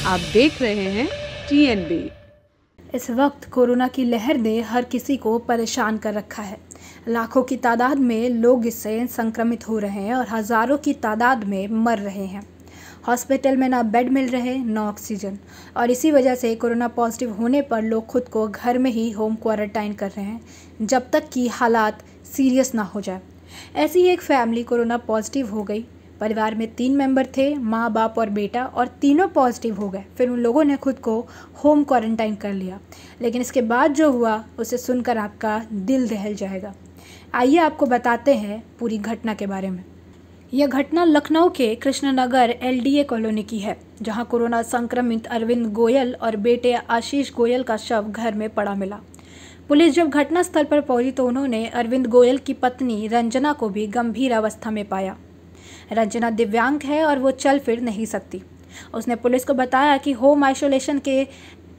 आप देख रहे हैं TNB। इस वक्त कोरोना की लहर ने हर किसी को परेशान कर रखा है। लाखों की तादाद में लोग इससे संक्रमित हो रहे हैं और हज़ारों की तादाद में मर रहे हैं। हॉस्पिटल में ना बेड मिल रहे, ना ऑक्सीजन, और इसी वजह से कोरोना पॉजिटिव होने पर लोग खुद को घर में ही होम क्वारंटाइन कर रहे हैं जब तक कि हालात सीरियस ना हो जाए। ऐसी ही एक फैमिली कोरोना पॉजिटिव हो गई। परिवार में 3 मेंबर थे, माँ, बाप और बेटा, और तीनों पॉजिटिव हो गए। फिर उन लोगों ने खुद को होम क्वारंटाइन कर लिया। लेकिन इसके बाद जो हुआ उसे सुनकर आपका दिल दहल जाएगा। आइए आपको बताते हैं पूरी घटना के बारे में। यह घटना लखनऊ के कृष्णनगर LDA कॉलोनी की है, जहां कोरोना संक्रमित अरविंद गोयल और बेटे आशीष गोयल का शव घर में पड़ा मिला। पुलिस जब घटनास्थल पर पहुंची तो उन्होंने अरविंद गोयल की पत्नी रंजना को भी गंभीर अवस्था में पाया। रंजना दिव्यांग है और वो चल फिर नहीं सकती। उसने पुलिस को बताया कि होम आइसोलेशन के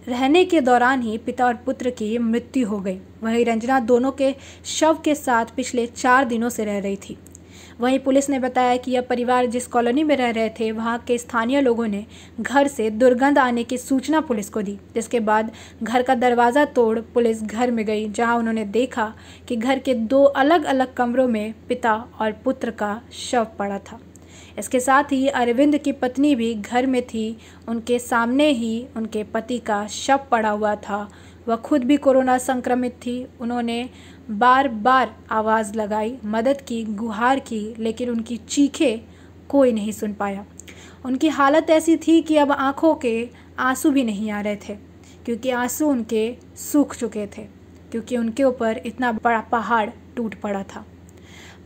रहने के दौरान ही पिता और पुत्र की मृत्यु हो गई। वहीं रंजना दोनों के शव के साथ पिछले 4 दिनों से रह रही थी। वहीं पुलिस ने बताया कि यह परिवार जिस कॉलोनी में रह रहे थे, वहां के स्थानीय लोगों ने घर से दुर्गंध आने की सूचना पुलिस को दी, जिसके बाद घर का दरवाज़ा तोड़ पुलिस घर में गई, जहां उन्होंने देखा कि घर के 2 अलग अलग कमरों में पिता और पुत्र का शव पड़ा था। इसके साथ ही अरविंद की पत्नी भी घर में थी। उनके सामने ही उनके पति का शव पड़ा हुआ था। वह खुद भी कोरोना संक्रमित थी। उन्होंने बार बार आवाज़ लगाई, मदद की, गुहार की, लेकिन उनकी चीखें कोई नहीं सुन पाया। उनकी हालत ऐसी थी कि अब आंखों के आंसू भी नहीं आ रहे थे, क्योंकि आंसू उनके सूख चुके थे, क्योंकि उनके ऊपर इतना बड़ा पहाड़ टूट पड़ा था।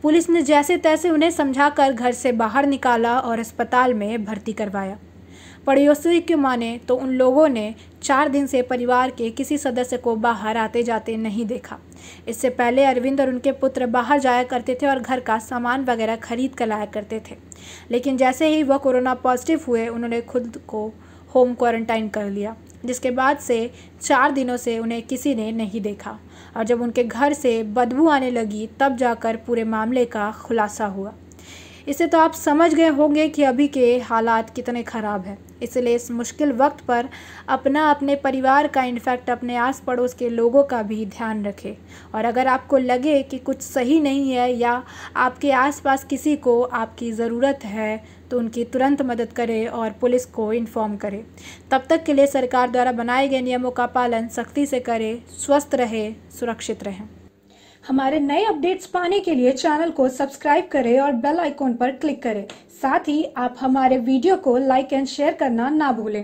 पुलिस ने जैसे तैसे उन्हें समझाकर घर से बाहर निकाला और अस्पताल में भर्ती करवाया। पड़ोसी की माने तो उन लोगों ने 4 दिन से परिवार के किसी सदस्य को बाहर आते जाते नहीं देखा। इससे पहले अरविंद और उनके पुत्र बाहर जाया करते थे और घर का सामान वगैरह खरीद कर लाया करते थे। लेकिन जैसे ही वह कोरोना पॉजिटिव हुए, उन्होंने खुद को होम क्वारंटाइन कर लिया, जिसके बाद से 4 दिनों से उन्हें किसी ने नहीं देखा। और जब उनके घर से बदबू आने लगी, तब जाकर पूरे मामले का खुलासा हुआ। इससे तो आप समझ गए होंगे कि अभी के हालात कितने ख़राब हैं। इसलिए इस मुश्किल वक्त पर अपने परिवार का, इनफैक्ट अपने आस पड़ोस के लोगों का भी ध्यान रखें। और अगर आपको लगे कि कुछ सही नहीं है या आपके आसपास किसी को आपकी ज़रूरत है, तो उनकी तुरंत मदद करें और पुलिस को इन्फॉर्म करें। तब तक के लिए सरकार द्वारा बनाए गए नियमों का पालन सख्ती से करें। स्वस्थ रहें, सुरक्षित रहें। हमारे नए अपडेट्स पाने के लिए चैनल को सब्सक्राइब करें और बेल आइकॉन पर क्लिक करें। साथ ही आप हमारे वीडियो को लाइक एंड शेयर करना ना भूलें।